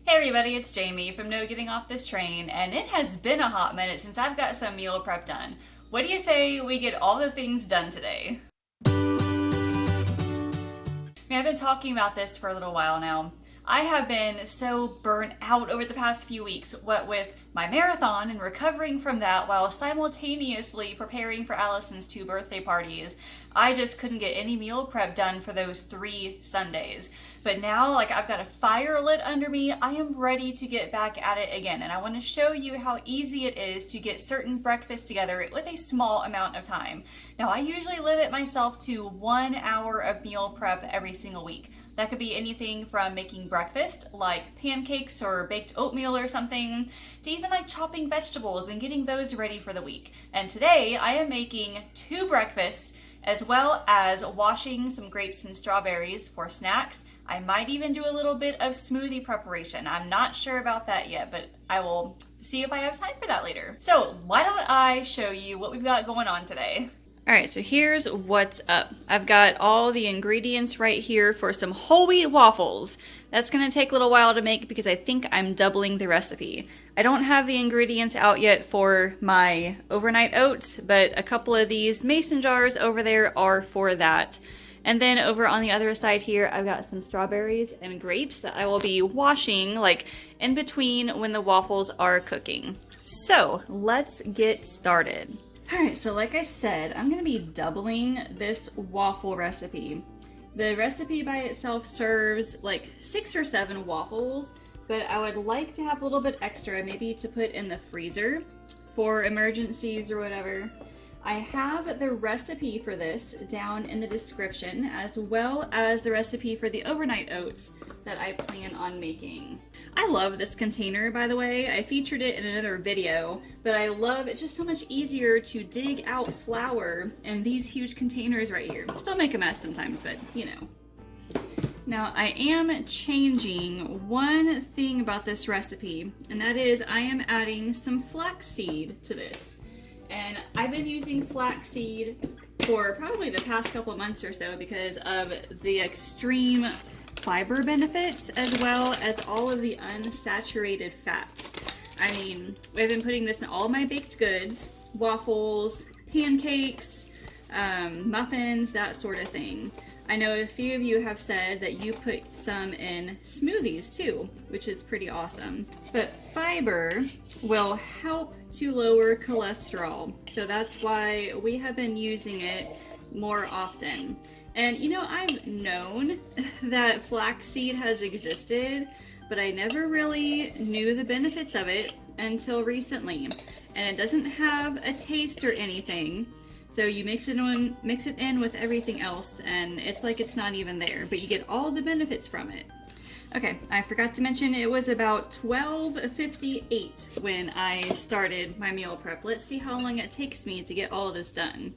Hey everybody, it's Jamie from No Getting Off This Train, and it has been a hot minute since I've got some meal prep done. What do you say we get all the things done today? I've been talking about this for a little while now. I have been so burnt out over the past few weeks, what with my marathon and recovering from that while simultaneously preparing for Allison's 2 birthday parties. I just couldn't get any meal prep done for those 3 Sundays. But now, I've got a fire lit under me, I am ready to get back at it again. And I want to show you how easy it is to get certain breakfasts together with a small amount of time. Now, I usually limit myself to 1 hour of meal prep every single week. That could be anything from making breakfast, like pancakes or baked oatmeal or something, to even chopping vegetables and getting those ready for the week. And today I am making 2 breakfasts as well as washing some grapes and strawberries for snacks. I might even do a little bit of smoothie preparation. I'm not sure about that yet, but I will see if I have time for that later. So why don't I show you what we've got going on today? All right, so here's what's up. I've got all the ingredients right here for some whole wheat waffles. That's gonna take a little while to make because I think I'm doubling the recipe. I don't have the ingredients out yet for my overnight oats, but a couple of these mason jars over there are for that. And then over on the other side here, I've got some strawberries and grapes that I will be washing in between when the waffles are cooking. So let's get started. Alright, so like I said, I'm going to be doubling this waffle recipe. The recipe by itself serves 6 or 7 waffles, but I would like to have a little bit extra, maybe to put in the freezer for emergencies or whatever. I have the recipe for this down in the description, as well as the recipe for the overnight oats that I plan on making. I love this container, by the way. I featured it in another video, but I love it's just so much easier to dig out flour in these huge containers right here. Still make a mess sometimes, but you know. Now I am changing one thing about this recipe, and that is I am adding some flaxseed to this. And I've been using flaxseed for probably the past couple of months or so because of the extreme fiber benefits as well as all of the unsaturated fats. I mean, I've been putting this in all of my baked goods, waffles, pancakes, muffins, that sort of thing. I know a few of you have said that you put some in smoothies too, which is pretty awesome. But fiber will help to lower cholesterol, so that's why we have been using it more often. And you know, I've known that flaxseed has existed, but I never really knew the benefits of it until recently. And it doesn't have a taste or anything. So you mix it in with everything else, and it's like it's not even there, but you get all the benefits from it. Okay, I forgot to mention it was about 12:58 when I started my meal prep. Let's see how long it takes me to get all of this done.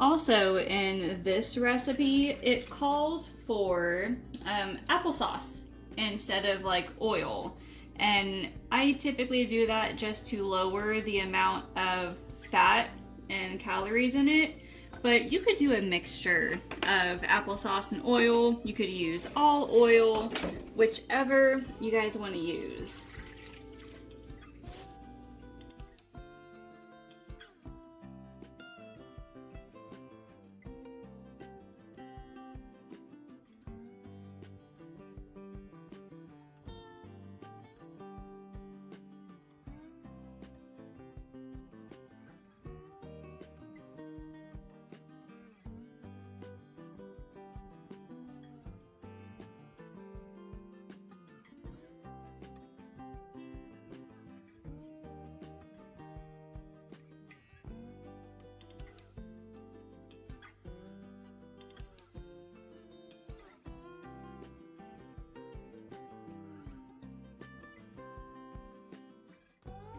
Also, in this recipe, it calls for applesauce instead of oil. And I typically do that just to lower the amount of fat and calories in it. But you could do a mixture of applesauce and oil. You could use all oil, whichever you guys want to use.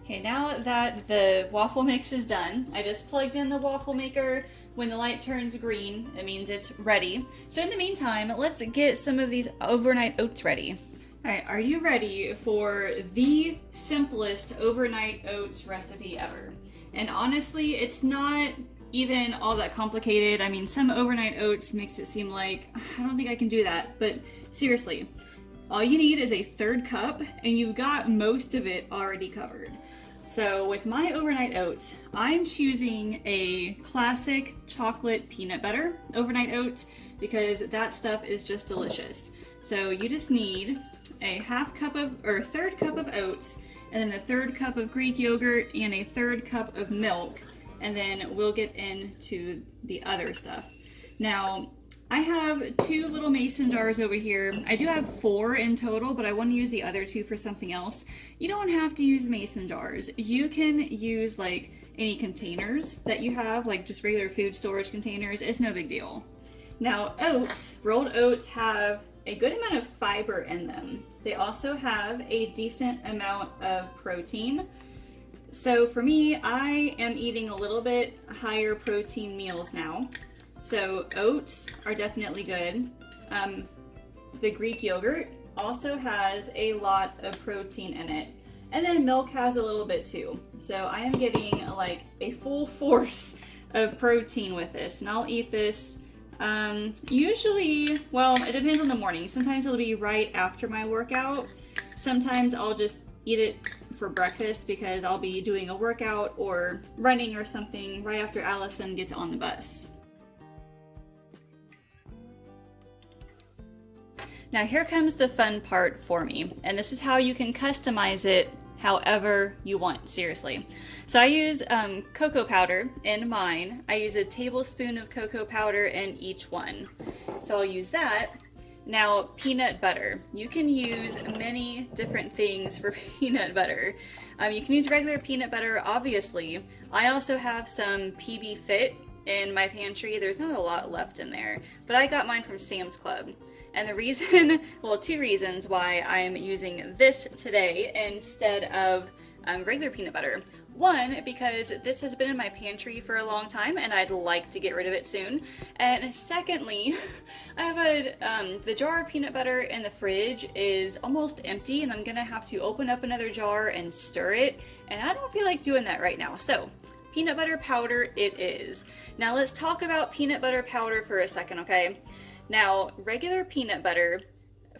Okay, now that the waffle mix is done, I just plugged in the waffle maker. When the light turns green, it means it's ready. So in the meantime, let's get some of these overnight oats ready. All right, are you ready for the simplest overnight oats recipe ever? And honestly, it's not even all that complicated. I mean, some overnight oats makes it seem like I don't think I can do that, but seriously, all you need is a third cup and you've got most of it already covered. So with my overnight oats, I'm choosing a classic chocolate peanut butter overnight oats because that stuff is just delicious. So you just need a third cup of oats, and then a third cup of Greek yogurt and a third cup of milk, and then we'll get into the other stuff. Now, I have 2 little mason jars over here. I do have 4 in total, but I want to use the other 2 for something else. You don't have to use mason jars. You can use like any containers that you have, like just regular food storage containers. It's no big deal. Now, rolled oats have a good amount of fiber in them. They also have a decent amount of protein. So for me, I am eating a little bit higher protein meals now. So oats are definitely good. The Greek yogurt also has a lot of protein in it. And then milk has a little bit too. So I am getting like a full force of protein with this. And I'll eat this usually, well, it depends on the morning. Sometimes it'll be right after my workout. Sometimes I'll just eat it for breakfast because I'll be doing a workout or running or something right after Allison gets on the bus. Now here comes the fun part for me, and this is how you can customize it however you want, seriously. So I use cocoa powder in mine. I use a tablespoon of cocoa powder in each one. So I'll use that. Now, peanut butter. You can use many different things for peanut butter. You can use regular peanut butter, obviously. I also have some PB Fit in my pantry. There's not a lot left in there, but I got mine from Sam's Club. And the reason, well, 2 reasons why I'm using this today instead of regular peanut butter. One, because this has been in my pantry for a long time and I'd like to get rid of it soon. And secondly, I have the jar of peanut butter in the fridge is almost empty and I'm gonna have to open up another jar and stir it. And I don't feel like doing that right now. So peanut butter powder it is. Now let's talk about peanut butter powder for a second, okay? Now, regular peanut butter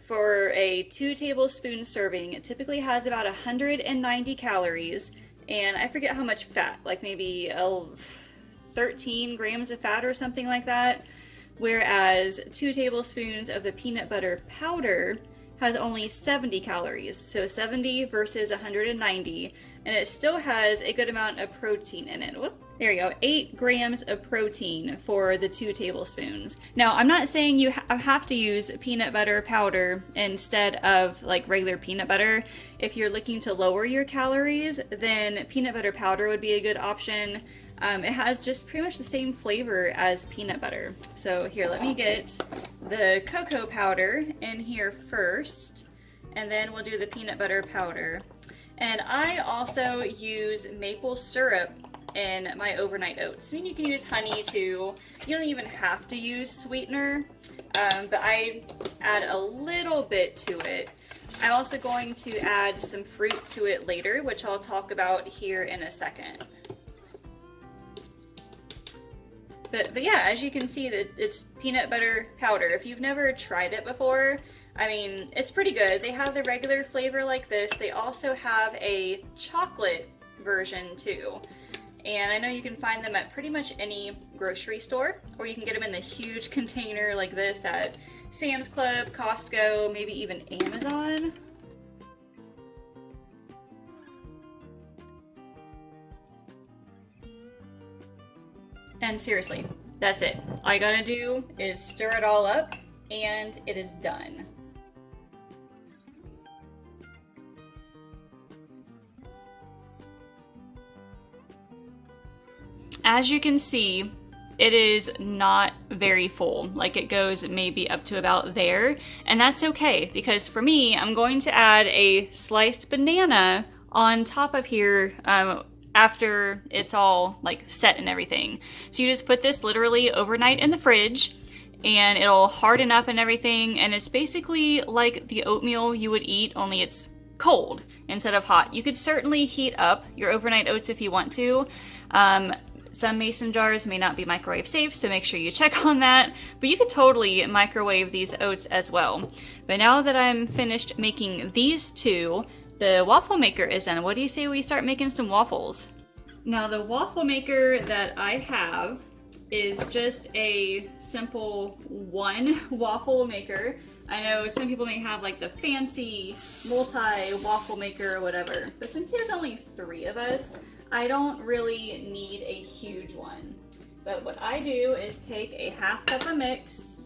for a 2 tablespoon serving, it typically has about 190 calories, and I forget how much fat, like maybe 13 grams of fat or something like that, whereas 2 tablespoons of the peanut butter powder has only 70 calories, so 70 versus 190, and it still has a good amount of protein in it. Whoop. There you go, 8 grams of protein for the 2 tablespoons. Now, I'm not saying you have to use peanut butter powder instead of like regular peanut butter. If you're looking to lower your calories, then peanut butter powder would be a good option. It has just pretty much the same flavor as peanut butter. So here, let me get the cocoa powder in here first, and then we'll do the peanut butter powder. And I also use maple syrup in my overnight oats. I mean, you can use honey too. You don't even have to use sweetener, but I add a little bit to it. I'm also going to add some fruit to it later, which I'll talk about here in a second. But yeah, as you can see, that it's peanut butter powder. If you've never tried it before, I mean, it's pretty good. They have the regular flavor like this. They also have a chocolate version too. And I know you can find them at pretty much any grocery store, or you can get them in the huge container like this at Sam's Club, Costco, maybe even Amazon. And seriously, that's it. All you gotta do is stir it all up and it is done. As you can see, it is not very full. Like, it goes maybe up to about there, and that's okay, because for me, I'm going to add a sliced banana on top of here after it's all like set and everything. So you just put this literally overnight in the fridge and it'll harden up and everything, and it's basically like the oatmeal you would eat, only it's cold instead of hot. You could certainly heat up your overnight oats if you want to. Some mason jars may not be microwave safe, so make sure you check on that. But you could totally microwave these oats as well. But now that I'm finished making these two, the waffle maker is done. What do you say we start making some waffles? Now the waffle maker that I have is just a simple one waffle maker. I know some people may have like the fancy multi waffle maker or whatever, but since there's only 3 of us, I don't really need a huge one. But what I do is take a ½ cup of mix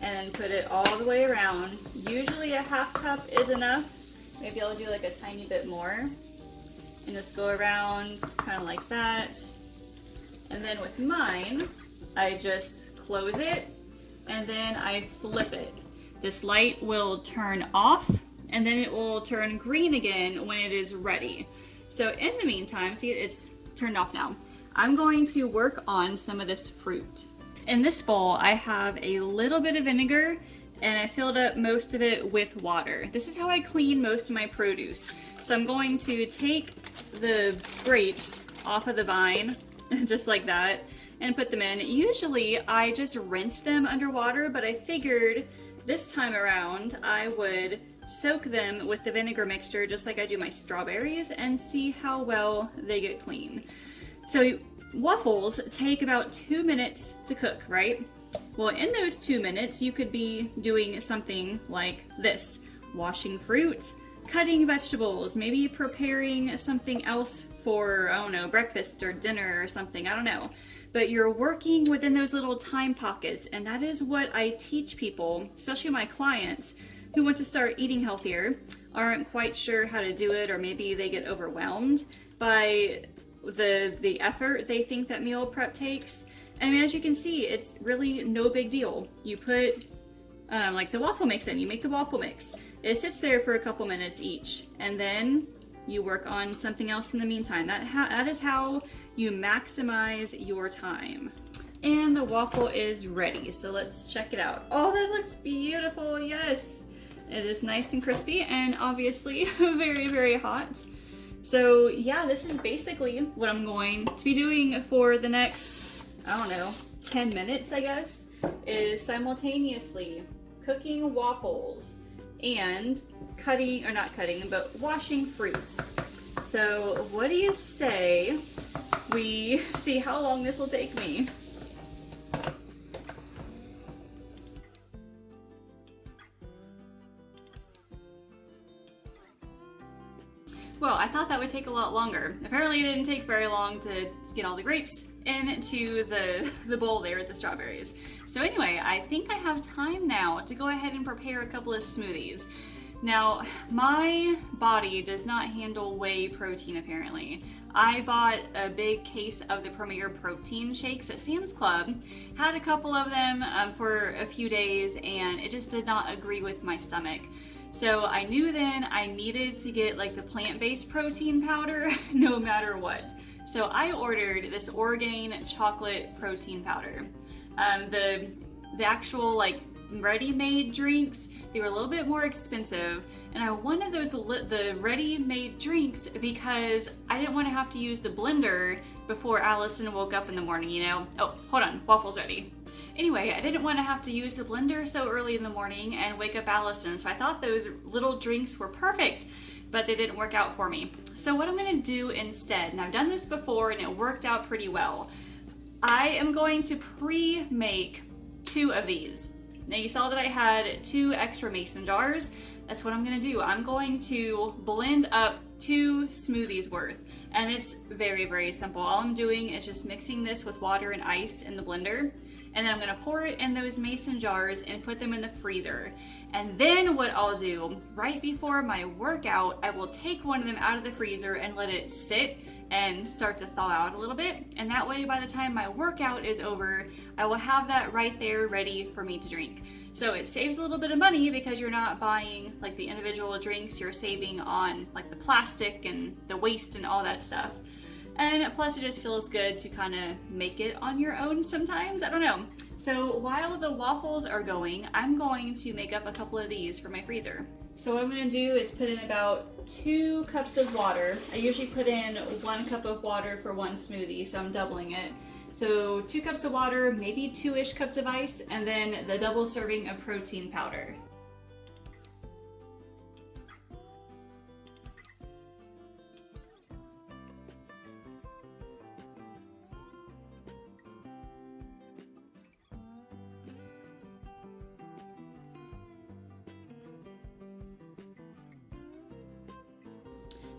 and put it all the way around. Usually a ½ cup is enough. Maybe I'll do like a tiny bit more. And just go around kind of like that. And then with mine, I just close it and then I flip it. This light will turn off and then it will turn green again when it is ready. So in the meantime, see, it's turned off now. I'm going to work on some of this fruit. In this bowl, I have a little bit of vinegar and I filled up most of it with water. This is how I clean most of my produce. So I'm going to take the grapes off of the vine, just like that, and put them in. Usually I just rinse them underwater, but I figured this time around I would soak them with the vinegar mixture just like I do my strawberries and see how well they get clean. So waffles take about 2 minutes to cook, right? Well, in those 2 minutes, you could be doing something like this: washing fruit, cutting vegetables, maybe preparing something else for, I don't know, breakfast or dinner or something, I don't know. But you're working within those little time pockets, and that is what I teach people, especially my clients who want to start eating healthier, aren't quite sure how to do it, or maybe they get overwhelmed by the effort they think that meal prep takes. And as you can see, it's really no big deal. You put like the waffle mix in, you make the waffle mix. It sits there for a couple minutes each, and then you work on something else in the meantime. That is how you maximize your time. And the waffle is ready, so let's check it out. Oh, that looks beautiful, yes! It is nice and crispy and obviously very, very hot. So yeah, this is basically what I'm going to be doing for the next, I don't know, 10 minutes, I guess, is simultaneously cooking waffles and cutting, or not cutting, but washing fruit. So what do you say we see how long this will take me? Well, I thought that would take a lot longer. Apparently it didn't take very long to get all the grapes into the bowl there with the strawberries. So anyway, I think I have time now to go ahead and prepare a couple of smoothies. Now, my body does not handle whey protein apparently. I bought a big case of the Premier protein shakes at Sam's Club, had a couple of them for a few days, and it just did not agree with my stomach. So I knew then I needed to get like the plant-based protein powder no matter what. So I ordered this Orgain chocolate protein powder. The actual like ready-made drinks, they were a little bit more expensive, and I wanted the ready-made drinks because I didn't want to have to use the blender before Allison woke up in the morning, you know? Oh, hold on, waffles ready. Anyway, I didn't want to have to use the blender so early in the morning and wake up Allison, so I thought those little drinks were perfect, but they didn't work out for me. So what I'm going to do instead, and I've done this before and it worked out pretty well, I am going to pre-make 2 of these. Now you saw that I had 2 extra mason jars. That's what I'm going to do. I'm going to blend up 2 smoothies worth, and it's very, very simple. All I'm doing is just mixing this with water and ice in the blender, and then I'm gonna pour it in those mason jars and put them in the freezer. And then what I'll do, right before my workout, I will take one of them out of the freezer and let it sit and start to thaw out a little bit. And that way, by the time my workout is over, I will have that right there ready for me to drink. So it saves a little bit of money because you're not buying like the individual drinks, you're saving on like the plastic and the waste and all that stuff. And plus it just feels good to kind of make it on your own sometimes, I don't know. So while the waffles are going, I'm going to make up a couple of these for my freezer. So what I'm gonna do is put in about 2 cups of water. I usually put in 1 cup of water for 1 smoothie, so I'm doubling it. So 2 cups of water, maybe 2-ish cups of ice, and then the double serving of protein powder.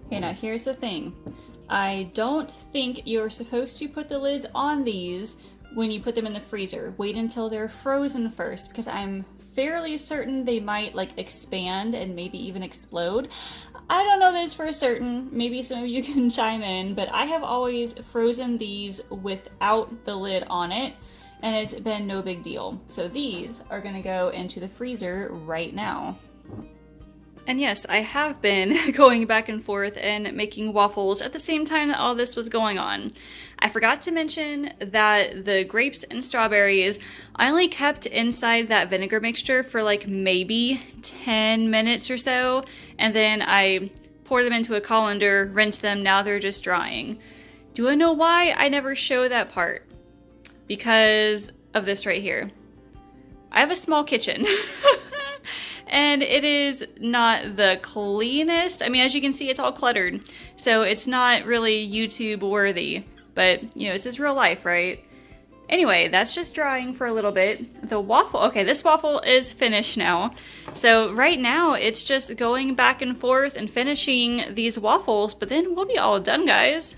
Okay, now here's the thing. I don't think you're supposed to put the lids on these when you put them in the freezer. Wait until they're frozen first, because I'm fairly certain they might like expand and maybe even explode. I don't know this for certain. Maybe some of you can chime in, but I have always frozen these without the lid on it, and it's been no big deal. So these are gonna go into the freezer right now. And yes, I have been going back and forth and making waffles at the same time that all this was going on. I forgot to mention that the grapes and strawberries I only kept inside that vinegar mixture for like maybe 10 minutes or so, and then I poured them into a colander, rinsed them, now they're just drying. Do I know why I never show that part? Because of this right here. I have a small kitchen. And it is not the cleanest. I mean, as you can see, it's all cluttered. So it's not really YouTube worthy, but you know, this is real life, right? Anyway, that's just drying for a little bit. The waffle, okay, this waffle is finished now. So right now it's just going back and forth and finishing these waffles, but then we'll be all done, guys.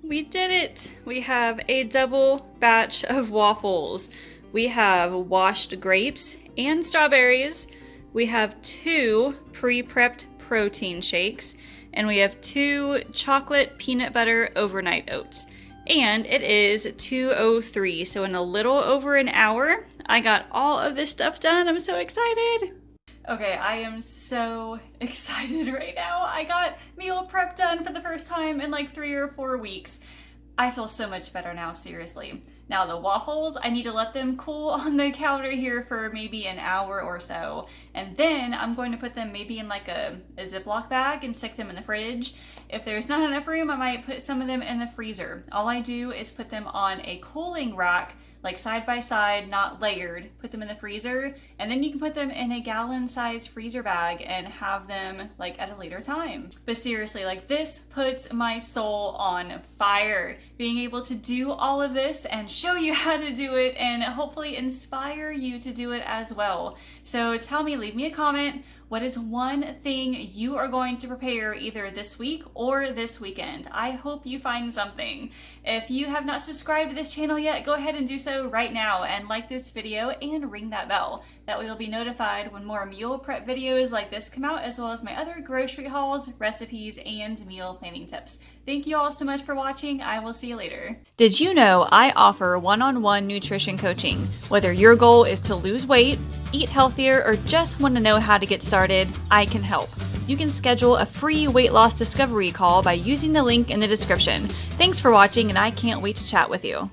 We did it! We have a double batch of waffles. We have washed grapes and strawberries. We have 2 pre-prepped protein shakes. And we have 2 chocolate peanut butter overnight oats. And it is 2:03, so in a little over an hour, I got all of this stuff done. I'm so excited! Okay, I am so excited right now. I got meal prep done for the first time in like 3 or 4 weeks. I feel so much better now, seriously. Now the waffles, I need to let them cool on the counter here for maybe an hour or so. And then I'm going to put them maybe in like a Ziploc bag and stick them in the fridge. If there's not enough room, I might put some of them in the freezer. All I do is put them on a cooling rack, like side by side, not layered, put them in the freezer, and then you can put them in a gallon-sized freezer bag and have them like at a later time. But seriously, like this puts my soul on fire. Being able to do all of this and show you how to do it and hopefully inspire you to do it as well. So tell me, leave me a comment. What is one thing you are going to prepare either this week or this weekend? I hope you find something. If you have not subscribed to this channel yet, go ahead and do so right now and like this video and ring that bell. That way you'll be notified when more meal prep videos like this come out, as well as my other grocery hauls, recipes, and meal planning tips. Thank you all so much for watching. I will see you later. Did you know I offer one-on-one nutrition coaching? Whether your goal is to lose weight, eat healthier, or just want to know how to get started, I can help. You can schedule a free weight loss discovery call by using the link in the description. Thanks for watching, and I can't wait to chat with you.